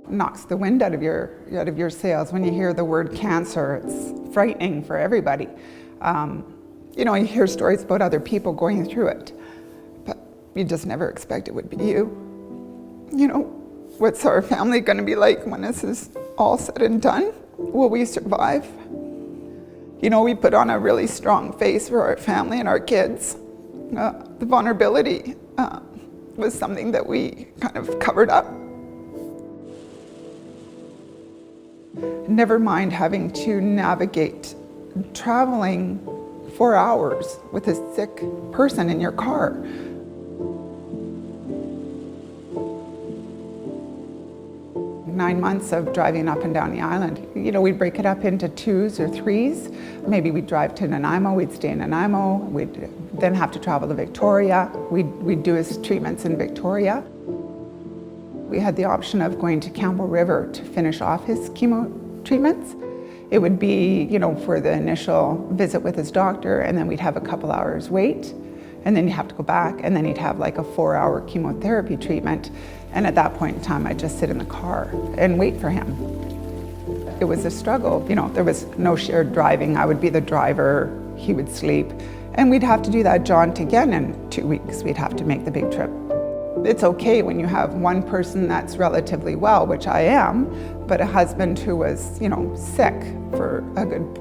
Knocks the wind out of your sails when you hear the word cancer. It's frightening for everybody. You hear stories about other people going through it, but you just never expect it would be you. What's our family going to be like when this is all said and done? Will we survive? We put on a really strong face for our family and our kids. The vulnerability was something that we kind of covered up. Never mind having to navigate traveling 4 hours with a sick person in your car. Nine months of driving up and down the island. We'd break it up into 2s or 3s. Maybe we'd drive to Nanaimo, we'd stay in Nanaimo, we'd then have to travel to Victoria. We'd do his treatments in Victoria. We had the option of going to Campbell River to finish off his chemo treatments. It would be, for the initial visit with his doctor, and then we'd have a couple hours wait, and then you have to go back, and then he'd have like a 4-hour chemotherapy treatment. And at that point in time, I'd just sit in the car and wait for him. It was a struggle. There was no shared driving. I would be the driver, he would sleep, and we'd have to do that jaunt again in 2 weeks. We'd have to make the big trip. It's okay when you have one person that's relatively well, which I am, but a husband who was, sick for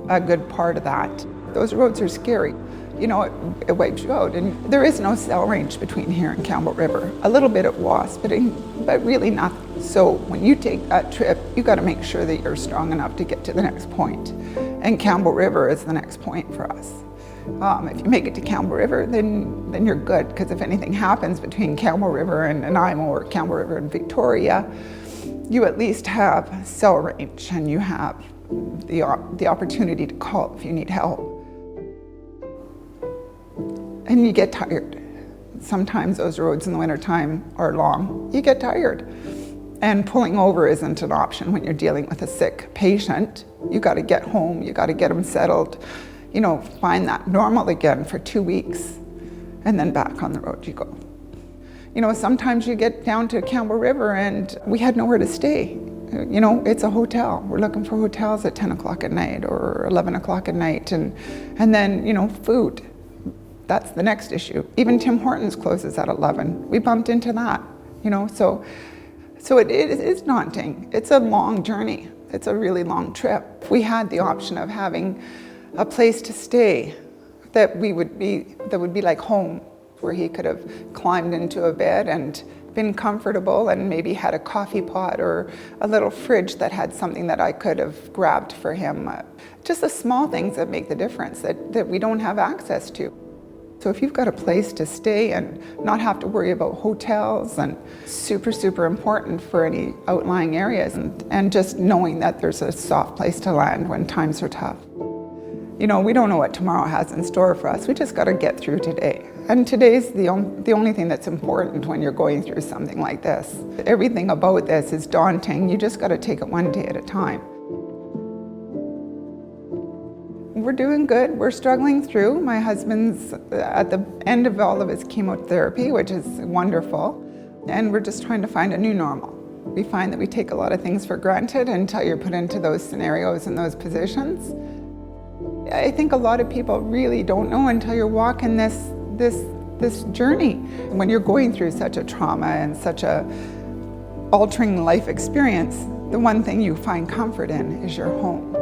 a good part of that. Those roads are scary. It wipes you out. And there is no cell range between here and Campbell River. A little bit at Wasp, but really nothing. So when you take that trip, you got to make sure that you're strong enough to get to the next point. And Campbell River is the next point for us. If you make it to Campbell River, then you're good, because if anything happens between Campbell River and Nanaimo or Campbell River and Victoria, you at least have cell range and you have the opportunity to call if you need help. And you get tired. Sometimes those roads in the wintertime are long. You get tired. And pulling over isn't an option when you're dealing with a sick patient. You got to get home, you got to get them settled, find that normal again for 2 weeks, and then back on the road you go. Sometimes you get down to Campbell River and we had nowhere to stay. It's a hotel. We're looking for hotels at 10 o'clock at night or 11 o'clock at night, and then, food. That's the next issue. Even Tim Hortons closes at 11. We bumped into that, so it is daunting. It's a long journey. It's a really long trip. We had the option of having a place to stay that would be like home, where he could have climbed into a bed and been comfortable and maybe had a coffee pot or a little fridge that had something that I could have grabbed for him. Just the small things that make the difference that we don't have access to. So if you've got a place to stay and not have to worry about hotels, and super, super important for any outlying areas, and just knowing that there's a soft place to land when times are tough. We don't know what tomorrow has in store for us. We just got to get through today. And today's the only thing that's important when you're going through something like this. Everything about this is daunting. You just got to take it one day at a time. We're doing good. We're struggling through. My husband's at the end of all of his chemotherapy, which is wonderful. And we're just trying to find a new normal. We find that we take a lot of things for granted until you're put into those scenarios and those positions. I think a lot of people really don't know until you're walking this journey. When you're going through such a trauma and such a altering life experience, the one thing you find comfort in is your home.